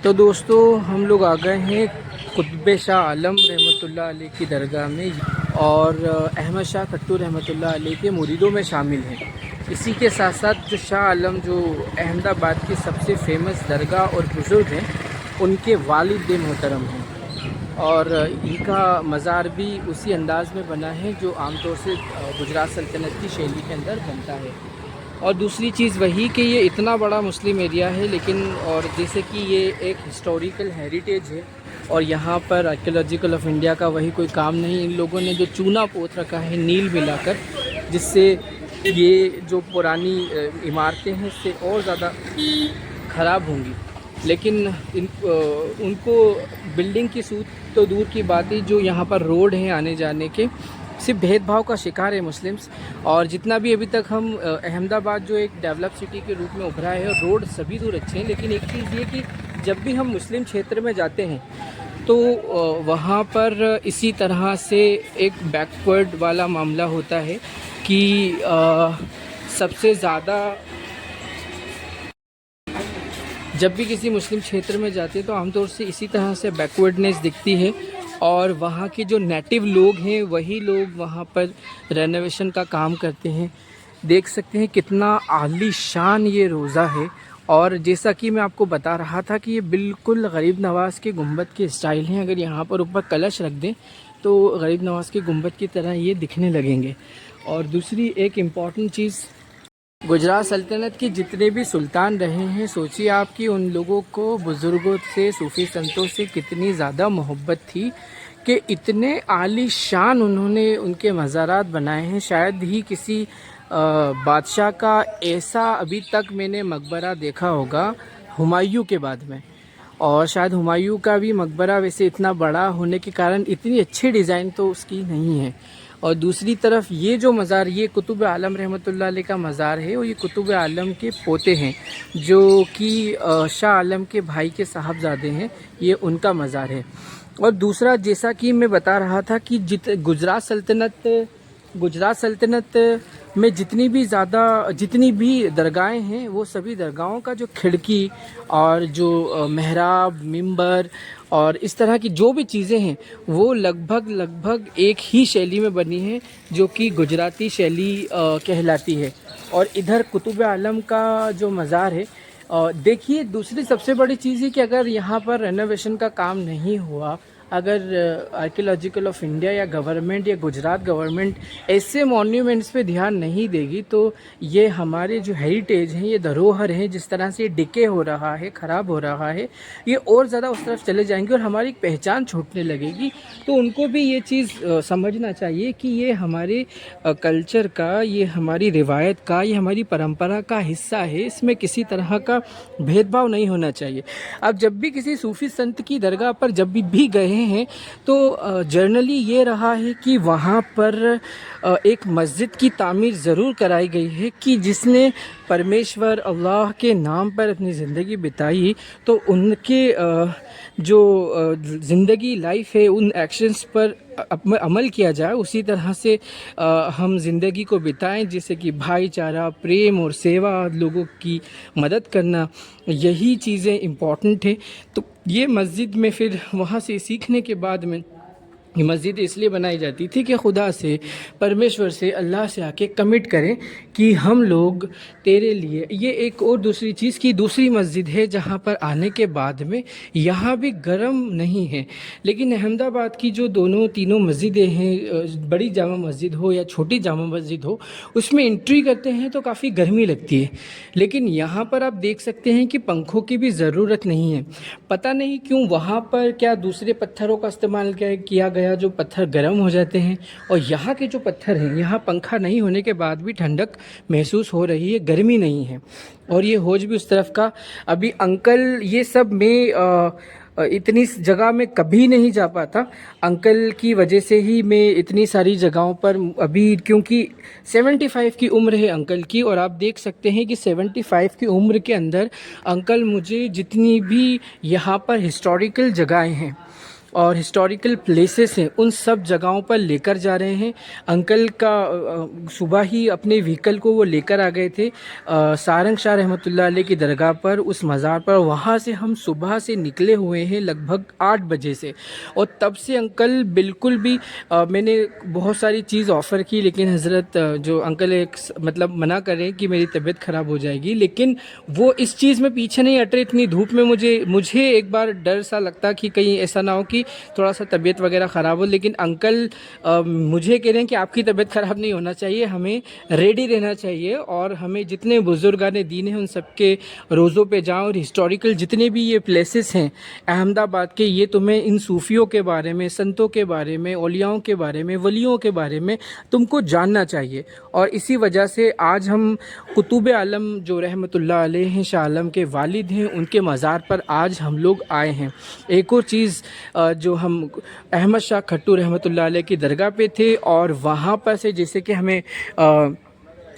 तो दोस्तों हम लोग आ गए हैं कुतुब शाह आलम रहमतुल्लाह अलैह की दरगाह में और अहमद शाह खट्टू रहमतुल्लाह अलैह के मुरीदों में शामिल हैं। इसी के साथ साथ जो शाह आलम जो अहमदाबाद की सबसे फेमस दरगाह और बुज़ुर्ग हैं, उनके वालिद मोहतरम हैं और इनका मज़ार भी उसी अंदाज़ में बना है जो आमतौर से गुजरात सल्तनत की शैली के अंदर बनता है। और दूसरी चीज़ वही कि ये इतना बड़ा मुस्लिम एरिया है, लेकिन और जैसे कि ये एक हिस्टोरिकल हेरिटेज है और यहाँ पर आर्कियोलॉजिकल ऑफ इंडिया का वही कोई काम नहीं। इन लोगों ने जो चूना पोत रखा है नील मिलाकर, जिससे ये जो पुरानी इमारतें हैं इससे और ज़्यादा ख़राब होंगी। लेकिन उनको बिल्डिंग की सूद तो दूर की बात ही, जो यहाँ पर रोड हैं आने जाने के, सिर्फ भेदभाव का शिकार है मुस्लिम्स। और जितना भी अभी तक हम अहमदाबाद जो एक डेवलप सिटी के रूप में उभरा है, रोड सभी दूर अच्छे हैं, लेकिन एक चीज़ ये कि जब भी हम मुस्लिम क्षेत्र में जाते हैं तो वहाँ पर इसी तरह से एक बैकवर्ड वाला मामला होता है कि सबसे ज़्यादा जब भी किसी मुस्लिम क्षेत्र में जाते हैं तो आमतौर से इसी तरह से बैकवर्डनेस दिखती है। और वहाँ के जो नेटिव लोग हैं वही लोग वहाँ पर रेनोवेशन का काम करते हैं। देख सकते हैं कितना आलीशान ये रोज़ा है। और जैसा कि मैं आपको बता रहा था कि ये बिल्कुल गरीब नवाज़ के गुंबद के स्टाइल हैं। अगर यहाँ पर ऊपर कलश रख दें तो गरीब नवाज़ के गुंबद की तरह ये दिखने लगेंगे। और दूसरी एक इम्पॉर्टेंट चीज़, गुजरात सल्तनत के जितने भी सुल्तान रहे हैं, सोचिए आप कि उन लोगों को बुज़ुर्गों से, सूफ़ी संतों से कितनी ज़्यादा मोहब्बत थी कि इतने आलीशान उन्होंने उनके मज़ारात बनाए हैं। शायद ही किसी बादशाह का ऐसा अभी तक मैंने मकबरा देखा होगा हुमायूं के बाद में। और शायद हुमायूं का भी मकबरा वैसे इतना बड़ा होने के कारण इतनी अच्छी डिज़ाइन तो उसकी नहीं है। और दूसरी तरफ ये जो मज़ार, ये कुतुब आलम रहमतुल्लाह अलैह का मज़ार है, और ये कुतुब आलम के पोते हैं जो कि शाह आलम के भाई के साहबजादे हैं, ये उनका मज़ार है। और दूसरा, जैसा कि मैं बता रहा था कि गुजरात सल्तनत में जितनी भी दरगाहें हैं, वो सभी दरगाहों का जो खिड़की और जो मेहराब, मिंबर और इस तरह की जो भी चीज़ें हैं वो लगभग एक ही शैली में बनी है, जो कि गुजराती शैली कहलाती है। और इधर कुतुब आलम का जो मज़ार है, देखिए दूसरी सबसे बड़ी चीज़ है कि अगर यहाँ पर रेनोवेशन का काम नहीं हुआ, अगर आर्कियोलॉजिकल ऑफ इंडिया या गवर्नमेंट या गुजरात गवर्नमेंट ऐसे मॉन्यूमेंट्स पे ध्यान नहीं देगी, तो ये हमारे जो हेरिटेज हैं, ये धरोहर हैं, जिस तरह से डिके हो रहा है, ख़राब हो रहा है, ये और ज़्यादा उस तरफ चले जाएंगे और हमारी पहचान छूटने लगेगी। तो उनको भी ये चीज़ समझना चाहिए कि ये हमारे कल्चर का, ये हमारी रिवायत का, ये हमारी परंपरा का हिस्सा है। इसमें किसी तरह का भेदभाव नहीं होना चाहिए। अब जब भी किसी सूफ़ी संत की दरगाह पर जब भी गए हैं तो जनरली ये रहा है कि वहाँ पर एक मस्जिद की तामीर ज़रूर कराई गई है कि जिसने परमेश्वर अल्लाह के नाम पर अपनी ज़िंदगी बिताई, तो उनके जो ज़िंदगी लाइफ है, उन एक्शंस पर अमल किया जाए, उसी तरह से हम ज़िंदगी को बिताएं, जैसे कि भाईचारा, प्रेम और सेवा, लोगों की मदद करना, यही चीज़ें इम्पॉर्टेंट है। तो ये मस्जिद में फिर वहाँ से सीखने के बाद में, ये मस्जिद इसलिए बनाई जाती थी कि खुदा से, परमेश्वर से, अल्लाह से आके कमिट करें कि हम लोग तेरे लिए। ये एक और दूसरी चीज़ की दूसरी मस्जिद है जहाँ पर आने के बाद में यहाँ भी गर्म नहीं है। लेकिन अहमदाबाद की जो तीनों मस्जिदें हैं, बड़ी जामा मस्जिद हो या छोटी जामा मस्जिद हो, उसमें एंट्री करते हैं तो काफ़ी गर्मी लगती है। लेकिन यहाँ पर आप देख सकते हैं कि पंखों की भी ज़रूरत नहीं है। पता नहीं क्यों वहाँ पर क्या दूसरे पत्थरों का इस्तेमाल किया गया, जो पत्थर गर्म हो जाते हैं। और यहाँ के जो पत्थर हैं, यहाँ पंखा नहीं होने के बाद भी ठंडक महसूस हो रही है, गर्मी नहीं है। और ये हौज भी उस तरफ का। अभी अंकल, ये सब मैं इतनी जगह में कभी नहीं जा पाता, अंकल की वजह से ही मैं इतनी सारी जगहों पर अभी, क्योंकि 75 की उम्र है अंकल की। और आप देख सकते हैं कि 75 की उम्र के अंदर अंकल मुझे जितनी भी यहाँ पर हिस्टोरिकल जगहें हैं और हिस्टोरिकल प्लेसेस हैं उन सब जगहों पर लेकर जा रहे हैं। अंकल का सुबह ही अपने व्हीकल को वो लेकर आ गए थे सारंग शाह रहमतुल्लाह अलैह की दरगाह पर, उस मज़ार पर। वहाँ से हम सुबह से निकले हुए हैं लगभग 8 बजे से, और तब से अंकल बिल्कुल भी मैंने बहुत सारी चीज़ ऑफ़र की, लेकिन हज़रत जो अंकल एक मतलब मना कर रहे हैं कि मेरी तबीयत ख़राब हो जाएगी, लेकिन वो इस चीज़ में पीछे नहीं हट रहे। इतनी धूप में मुझे एक बार डर सा लगता कि कहीं ऐसा ना हो कि थोड़ा सा तबीयत वगैरह ख़राब हो, लेकिन अंकल मुझे कह रहे हैं कि आपकी तबीयत ख़राब नहीं होना चाहिए, हमें रेडी रहना चाहिए, और हमें जितने बुजुर्गान दीन हैं उन सब के रोज़ों पे जाओ, और हिस्टोरिकल जितने भी ये प्लेसेस हैं अहमदाबाद के, ये तुम्हें इन सूफ़ियों के बारे में, संतों के बारे में, औलियाओं के बारे में, वलियों के बारे में तुमको जानना चाहिए। और इसी वजह से आज हम कुतुब आलम जो रहमतुल्लाह अलैह हैं, शाह आलम के वालिद हैं, उनके मज़ार पर आज हम लोग आए हैं। एक और चीज़ जो हम अहमद शाह खट्टू रहमतुल्लाह अलैह की दरगाह पे थे, और वहाँ पर से जैसे कि हमें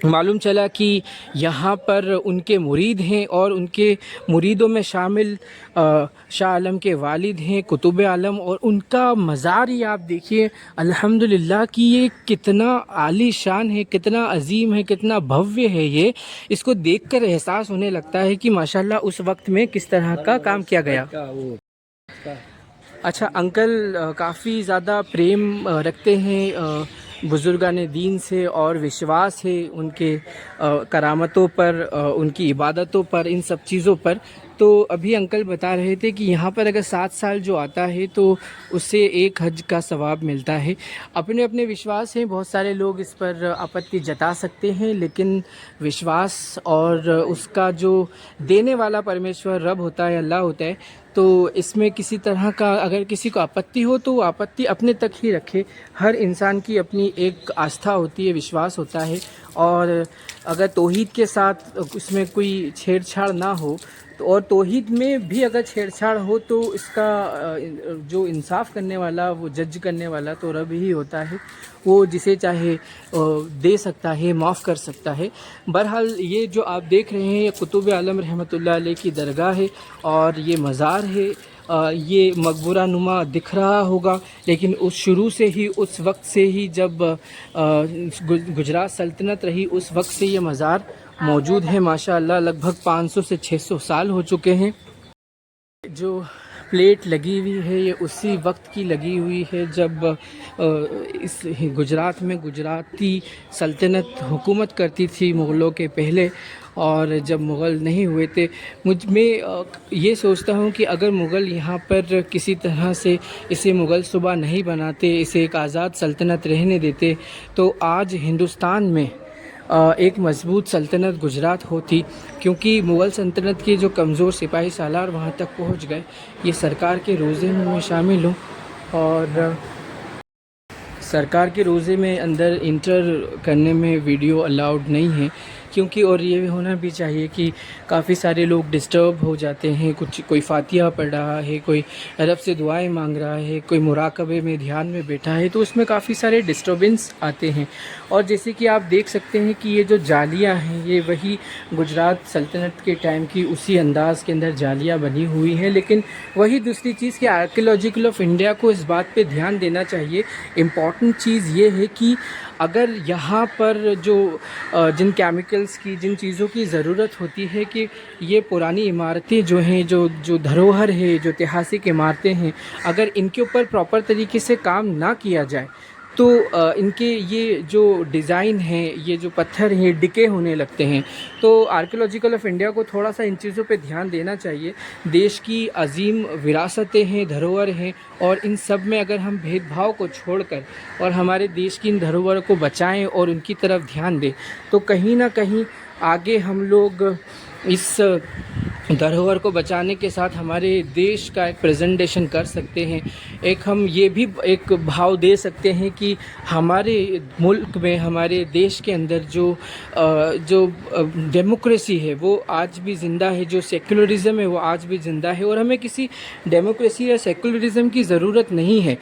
मालूम चला कि यहाँ पर उनके मुरीद हैं, और उनके मुरीदों में शामिल शाह आलम के वालिद हैं कुतुब आलम, और उनका मज़ार ही आप देखिए अल्हम्दुलिल्लाह कि ये कितना आली शान है, कितना अजीम है, कितना भव्य है। ये इसको देखकर एहसास होने लगता है कि माशाल्लाह उस वक्त में किस तरह का काम किया गया। अच्छा, अंकल काफ़ी ज़्यादा प्रेम रखते हैं बुज़ुर्गान दीन से, और विश्वास है उनके करामतों पर, उनकी इबादतों पर, इन सब चीज़ों पर। तो अभी अंकल बता रहे थे कि यहाँ पर अगर 7 साल जो आता है तो उससे 1 हज का सवाब मिलता है। अपने अपने विश्वास हैं, बहुत सारे लोग इस पर आपत्ति जता सकते हैं, लेकिन विश्वास और उसका जो देने वाला परमेश्वर रब होता है, अल्लाह होता है, तो इसमें किसी तरह का अगर किसी को आपत्ति हो तो वो आपत्ति अपने तक ही रखे। हर इंसान की अपनी एक आस्था होती है, विश्वास होता है, और अगर तौहीद के साथ उसमें कोई छेड़छाड़ ना हो तो, और तौहीद में भी अगर छेड़छाड़ हो तो इसका जो इंसाफ करने वाला, वो जज करने वाला तो रब ही होता है। वो जिसे चाहे दे सकता है, माफ़ कर सकता है। बहरहाल ये जो आप देख रहे हैं ये कुतुब आलम रहमतुल्लाह अलैह की दरगाह है, और ये मज़ार है। ये मकबरा नुमा दिख रहा होगा, लेकिन उस शुरू से ही, उस वक्त से ही जब गुजरात सल्तनत रही, उस वक्त से ये मज़ार मौजूद है। माशाअल्लाह लगभग 500 से 600 साल हो चुके हैं। जो प्लेट लगी हुई है ये उसी वक्त की लगी हुई है जब इस गुजरात में गुजराती सल्तनत हुकूमत करती थी मुग़लों के पहले, और जब मुग़ल नहीं हुए थे। मैं ये सोचता हूँ कि अगर मुग़ल यहाँ पर किसी तरह से इसे मुग़ल सूबा नहीं बनाते, इसे एक आज़ाद सल्तनत रहने देते, तो आज हिंदुस्तान में एक मजबूत सल्तनत गुजरात होती, क्योंकि मुग़ल सल्तनत के जो कमज़ोर सिपाही सालार वहाँ तक पहुँच गए। ये सरकार के रोज़े में मैं शामिल हूँ, और सरकार के रोज़े में अंदर इंटर करने में वीडियो अलाउड नहीं है, क्योंकि और ये होना भी चाहिए कि काफ़ी सारे लोग डिस्टर्ब हो जाते हैं। कोई फातिहा पढ़ रहा है, कोई रब से दुआएं मांग रहा है, कोई मुराकबे में ध्यान में बैठा है, तो उसमें काफ़ी सारे डिस्टर्बेंस आते हैं। और जैसे कि आप देख सकते हैं कि ये जो जालियाँ हैं ये वही गुजरात सल्तनत के टाइम की उसी अंदाज़ के अंदर जालियाँ बनी हुई हैं। लेकिन वही दूसरी चीज़ कि आर्कियोलॉजिकल ऑफ इंडिया को इस बात पे ध्यान देना चाहिए। इम्पॉर्टेंट चीज़ ये है कि अगर यहाँ पर जो जिन केमिकल्स की, जिन चीज़ों की ज़रूरत होती है कि ये पुरानी इमारतें जो हैं, जो धरोहर है, जो ऐतिहासिक इमारतें हैं, अगर इनके ऊपर प्रॉपर तरीके से काम ना किया जाए तो इनके ये जो डिज़ाइन है, ये जो पत्थर हैं, डिके होने लगते हैं। तो आर्कियोलॉजिकल ऑफ इंडिया को थोड़ा सा इन चीज़ों पे ध्यान देना चाहिए। देश की अजीम विरासतें हैं, धरोहर हैं, और इन सब में अगर हम भेदभाव को छोड़कर और हमारे देश की इन धरोहर को बचाएं और उनकी तरफ ध्यान दें, तो कहीं ना कहीं आगे हम लोग इस धरोहर को बचाने के साथ हमारे देश का एक प्रेजेंटेशन कर सकते हैं। एक हम ये भी एक भाव दे सकते हैं कि हमारे मुल्क में, हमारे देश के अंदर जो डेमोक्रेसी है वो आज भी ज़िंदा है, जो सेक्युलरिज़म है वो आज भी ज़िंदा है, और हमें किसी डेमोक्रेसी या सेक्युलरिज़म की ज़रूरत नहीं है।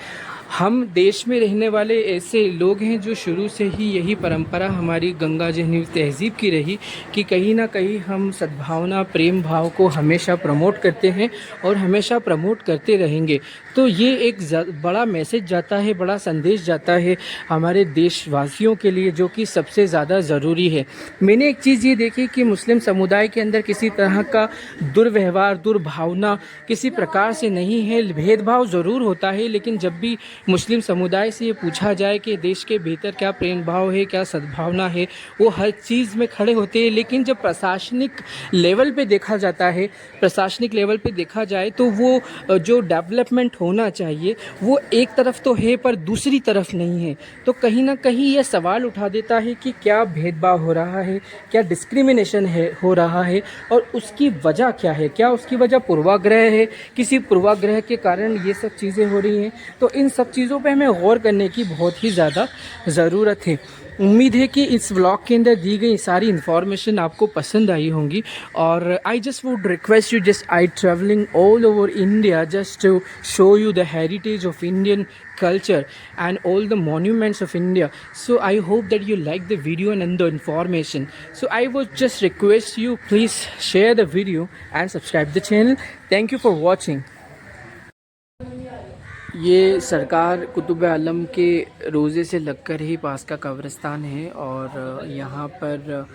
हम देश में रहने वाले ऐसे लोग हैं जो शुरू से ही यही परंपरा हमारी गंगा जमनी तहज़ीब की रही कि कहीं ना कहीं हम सद्भावना प्रेम भाव को हमेशा प्रमोट करते हैं और हमेशा प्रमोट करते रहेंगे। तो ये एक बड़ा मैसेज जाता है, बड़ा संदेश जाता है हमारे देशवासियों के लिए, जो कि सबसे ज़्यादा ज़रूरी है। मैंने एक चीज़ ये देखी कि मुस्लिम समुदाय के अंदर किसी तरह का दुर्व्यवहार, दुर्भावना किसी प्रकार से नहीं है। भेदभाव ज़रूर होता है, लेकिन जब भी मुस्लिम समुदाय से ये पूछा जाए कि देश के भीतर क्या प्रेम भाव है, क्या सद्भावना है, वो हर चीज़ में खड़े होते हैं। लेकिन जब प्रशासनिक लेवल पे देखा जाता है, प्रशासनिक लेवल पे देखा जाए तो वो जो डेवलपमेंट होना चाहिए वो एक तरफ तो है पर दूसरी तरफ नहीं है। तो कहीं ना कहीं ये सवाल उठा देता है कि क्या भेदभाव हो रहा है, क्या डिस्क्रिमिनेशन हो रहा है और उसकी वजह क्या है। क्या उसकी वजह पूर्वाग्रह है, किसी पूर्वाग्रह के कारण ये सब चीज़ें हो रही हैं। तो इन सब चीज़ों पे हमें गौर करने की बहुत ही ज़्यादा ज़रूरत है। उम्मीद है कि इस व्लॉग के अंदर दी गई सारी इन्फॉर्मेशन आपको पसंद आई होंगी। और I just would request you, just I travelling all over India just to show you the heritage of Indian culture and all the monuments of India. So I hope that you like the video and the information. So I would just request you, please share the video and subscribe the channel. Thank you for watching. ये सरकार कुतुब आलम के रोज़े से लगकर ही पास का कब्रिस्तान है। और यहाँ पर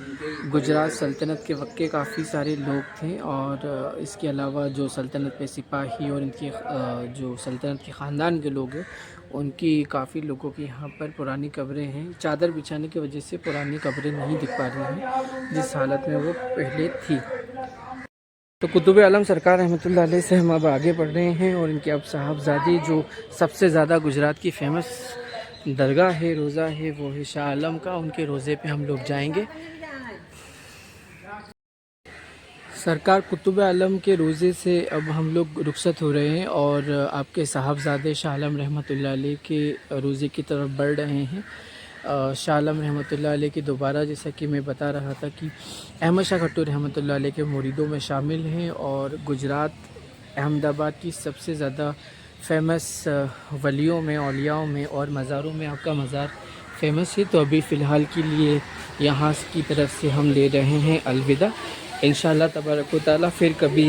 गुजरात सल्तनत के वक्त के काफ़ी सारे लोग थे। और इसके अलावा जो सल्तनत पे सिपाही और इनकी जो सल्तनत के ख़ानदान के लोग हैं, उनकी काफ़ी लोगों की यहाँ पर पुरानी कब्रें हैं। चादर बिछाने की वजह से पुरानी कब्रें नहीं दिख पा रही हैं जिस हालत में वो पहले थी। तो कुतुब आलम सरकार रहमतुल्लाह अलैह से हम अब आगे बढ़ रहे हैं और इनके अब साहबजादे जो सबसे ज़्यादा गुजरात की फ़ेमस दरगाह है, रोज़ा है, वो है शाह आलम का। उनके रोज़े पे हम लोग जाएंगे। सरकार कुतुब आलम के रोज़े से अब हम लोग रुखसत हो रहे हैं और आपके साहबजादे शाह आलम रहमतुल्लाह अलैह के रोज़े की तरफ बढ़ रहे हैं। शाह आलम रहमतुल्लाह अलैह की दोबारा, जैसा कि मैं बता रहा था कि अहमद शाह खट्टू रहमतुल्लाह अलैह के मुरीदों में शामिल हैं। और गुजरात अहमदाबाद की सबसे ज़्यादा फेमस वलियों में, औलियाओं में और मज़ारों में आपका मज़ार फेमस है। तो अभी फ़िलहाल के लिए यहाँ की तरफ से हम ले रहे हैं अलविदा। इंशाअल्लाह तबारक व तआला फिर कभी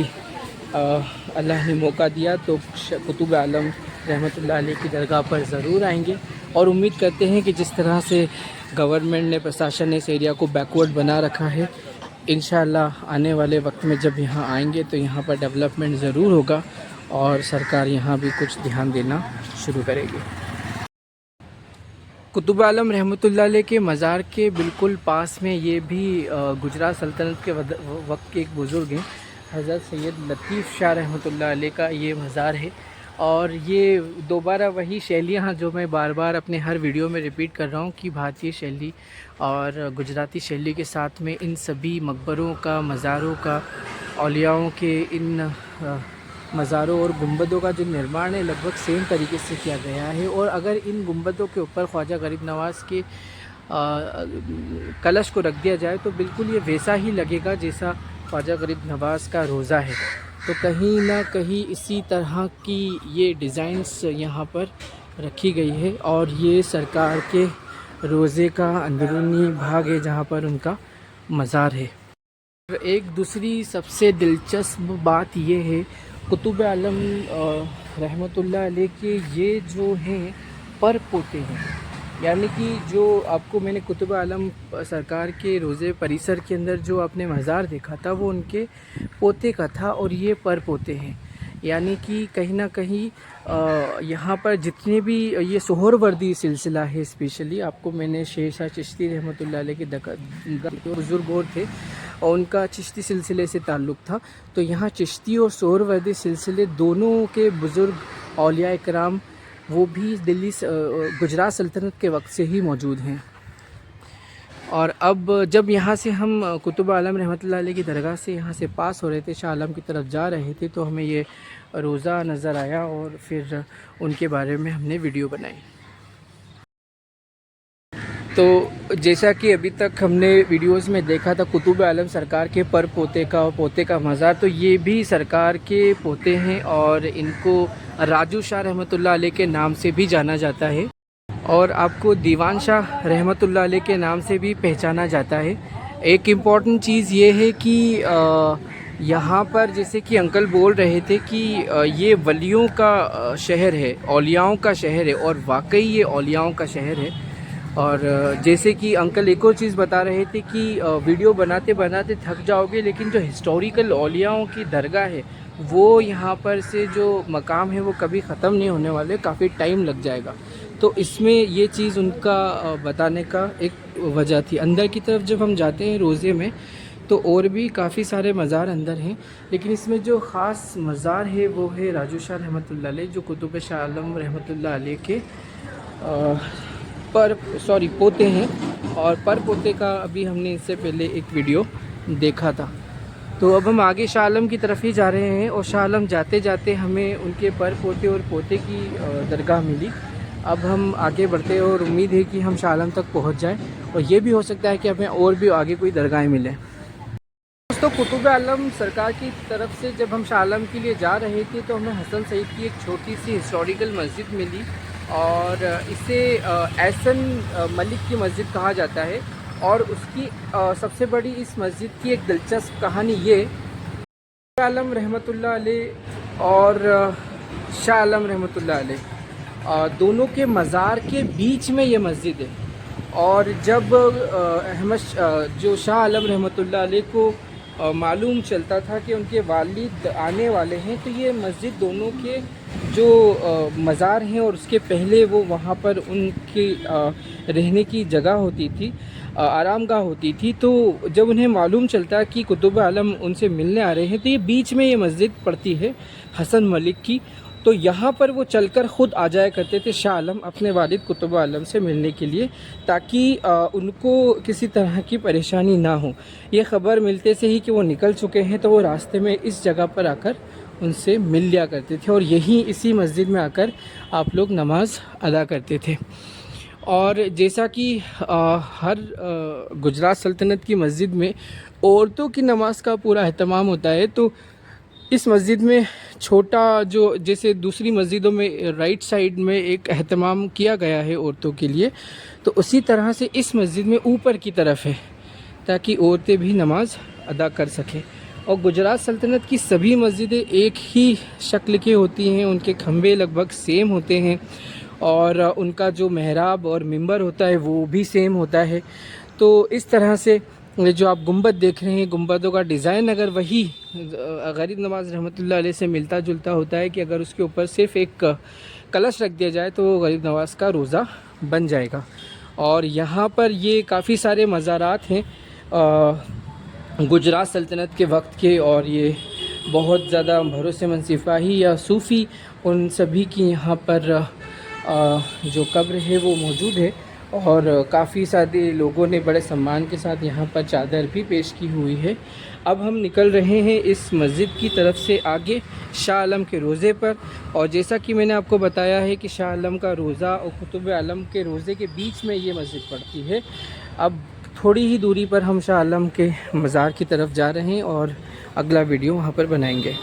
अल्लाह ने मौका दिया तो कुतुब आलम रहमतुल्लाह अलैह की दरगाह पर ज़रूर आएंगे। और उम्मीद करते हैं कि जिस तरह से गवर्नमेंट ने, प्रशासन ने इस एरिया को बैकवर्ड बना रखा है, इंशाअल्लाह आने वाले वक्त में जब यहाँ आएंगे तो यहाँ पर डेवलपमेंट ज़रूर होगा और सरकार यहाँ भी कुछ ध्यान देना शुरू करेगी। कुतुब आलम रहमतुल्लाह अलैह के मज़ार के बिल्कुल पास में ये भी गुजरात सल्तनत के वक्त के एक बुज़ुर्ग हैं, हज़रत सैयद लतीफ़ शाह रहमतुल्लाह अलैह का ये मज़ार है। और ये दोबारा वही शैलियाँ जो मैं बार बार अपने हर वीडियो में रिपीट कर रहा हूँ कि भारतीय शैली और गुजराती शैली के साथ में इन सभी मकबरों का, मज़ारों का, औलियाओं के इन मज़ारों और गुंबदों का जो निर्माण है लगभग सेम तरीके से किया गया है। और अगर इन गुंबदों के ऊपर ख्वाजा गरीब नवाज़ के कलश को रख दिया जाए तो बिल्कुल ये वैसा ही लगेगा जैसा ख्वाजा गरीब नवाज़ का रोज़ा है। तो कहीं ना कहीं इसी तरह की ये डिज़ाइंस यहाँ पर रखी गई है। और ये सरकार के रोज़े का अंदरूनी भाग है जहाँ पर उनका मज़ार है। एक दूसरी सबसे दिलचस्प बात ये है, कुतुब आलम रहमतुल्लाह अलैह के ये जो हैं पर पोते हैं, यानी कि जो आपको मैंने कुतुब आलम सरकार के रोज़े परिसर के अंदर जो आपने मज़ार देखा था वो उनके पोते का था और ये पर पोते हैं। यानी कि कहीं ना कहीं यहाँ पर जितने भी ये सोहरवर्दी सिलसिला है, स्पेशली आपको मैंने शेर शाह चिश्ती रहमतुल्लाह अलैह के बुज़ुर्ग और थे और उनका चिश्ती सिलसिले से ताल्लुक़ था। तो यहाँ चिश्ती और सोहरवर्दी सिलसिले दोनों के बुज़ुर्ग औलिया इकराम वो भी दिल्ली गुजरात सल्तनत के वक्त से ही मौजूद हैं। और अब जब यहाँ से हम कुतुब आलम रहमतुल्लाह अलैह की दरगाह से यहाँ से पास हो रहे थे, शाह आलम की तरफ जा रहे थे, तो हमें ये रोज़ा नज़र आया और फिर उनके बारे में हमने वीडियो बनाई। तो जैसा कि अभी तक हमने वीडियोस में देखा था कुतुब आलम सरकार के पोते का मज़ार, तो ये भी सरकार के पोते हैं और इनको राजू शाह रहमतुल्लाह अलैह के नाम से भी जाना जाता है और आपको दीवान शाह रहमतुल्लाह अलैह के नाम से भी पहचाना जाता है। एक इम्पॉर्टेंट चीज़ ये है कि यहाँ पर जैसे कि अंकल बोल रहे थे कि ये वलियों का शहर है, औलियाओं का शहर है और वाकई ये औलियाओं का शहर है। और जैसे कि अंकल एक और चीज़ बता रहे थे कि वीडियो बनाते बनाते थक जाओगे, लेकिन जो हिस्टोरिकल औलियाओं की दरगाह है वो यहाँ पर से जो मकाम है वो कभी ख़त्म नहीं होने वाले, काफ़ी टाइम लग जाएगा। तो इसमें ये चीज़ उनका बताने का एक वजह थी। अंदर की तरफ जब हम जाते हैं रोज़े में तो और भी काफ़ी सारे मज़ार अंदर हैं, लेकिन इसमें जो ख़ास मज़ार है वो है राजू शाह रहमतुल्लाह अलैह, जो कुतुब शाह आलम रहमतुल्लाह अलैह के पोते हैं। और पर पोते का अभी हमने इससे पहले एक वीडियो देखा था। तो अब हम आगे शाह आलम की तरफ ही जा रहे हैं और शाह आलम जाते जाते हमें उनके पर पोते और पोते की दरगाह मिली। अब हम आगे बढ़ते हैं और उम्मीद है कि हम शाह आलम तक पहुंच जाएं और ये भी हो सकता है कि हमें और भी आगे कोई दरगाहें मिलें। दोस्तों, कुतुब आलम सरकार की तरफ से जब हम शाह आलम के लिए जा रहे थे तो हमें हसन सईद की एक छोटी सी हिस्टोरिकल मस्जिद मिली और इसे एहसन मलिक की मस्जिद कहा जाता है। और उसकी सबसे बड़ी इस मस्जिद की एक दिलचस्प कहानी ये, शाह आलम रहमतुल्लाह अलैह और शाह आलम रहमतुल्लाह अलैह दोनों के मज़ार के बीच में ये मस्जिद है। और जब जो शाह आलम रहमतुल्लाह अलैह को मालूम चलता था कि उनके वालिद आने वाले हैं, तो ये मस्जिद दोनों के जो मज़ार हैं और उसके पहले वो वहाँ पर उनके रहने की जगह होती थी, आरामगाह होती थी। तो जब उन्हें मालूम चलता कि कुतुब आलम उनसे मिलने आ रहे हैं, तो ये बीच में ये मस्जिद पड़ती है हसन मलिक की। तो यहाँ पर वो चलकर ख़ुद आ जाया करते थे शाह आलम अपने वालिद कुतुब आलम से मिलने के लिए, ताकि उनको किसी तरह की परेशानी ना हो। ये ख़बर मिलते से ही कि वो निकल चुके हैं तो वो रास्ते में इस जगह पर आकर उनसे मिल लिया करते थे और यहीं इसी मस्जिद में आकर आप लोग नमाज अदा करते थे। और जैसा कि हर गुजरात सल्तनत की मस्जिद में औरतों की नमाज का पूरा अहतमाम होता है, तो इस मस्जिद में छोटा जो जैसे दूसरी मस्जिदों में राइट साइड में एक अहतमाम किया गया है औरतों के लिए, तो उसी तरह से इस मस्जिद में ऊपर की तरफ है ताकि औरतें भी नमाज अदा कर सकें। और गुजरात सल्तनत की सभी मस्जिदें एक ही शक्ल की होती हैं, उनके खंभे लगभग सेम होते हैं और उनका जो महराब और मिंबर होता है वो भी सेम होता है। तो इस तरह से जो आप गुंबद देख रहे हैं, गुंबदों का डिज़ाइन अगर वही गरीब नवाज रहमतुल्लाह अलैह से मिलता जुलता होता है कि अगर उसके ऊपर सिर्फ एक कलश रख दिया जाए तो वो गरीब नवाज का रोज़ा बन जाएगा। और यहाँ पर ये काफ़ी सारे मज़ारात हैं गुजरात सल्तनत के वक्त के, और ये बहुत ज़्यादा भरोसेमंद सिपाही या सूफ़ी उन सभी की यहाँ पर जो कब्र है वो मौजूद है। और काफ़ी सारे लोगों ने बड़े सम्मान के साथ यहाँ पर चादर भी पेश की हुई है। अब हम निकल रहे हैं इस मस्जिद की तरफ से आगे शाह आलम के रोज़े पर। और जैसा कि मैंने आपको बताया है कि शाह आलम का रोज़ा और कुतुब आलम के रोज़े के बीच में ये मस्जिद पड़ती है। अब थोड़ी ही दूरी पर हम शाह आलम के मज़ार की तरफ जा रहे हैं और अगला वीडियो वहाँ पर बनाएंगे।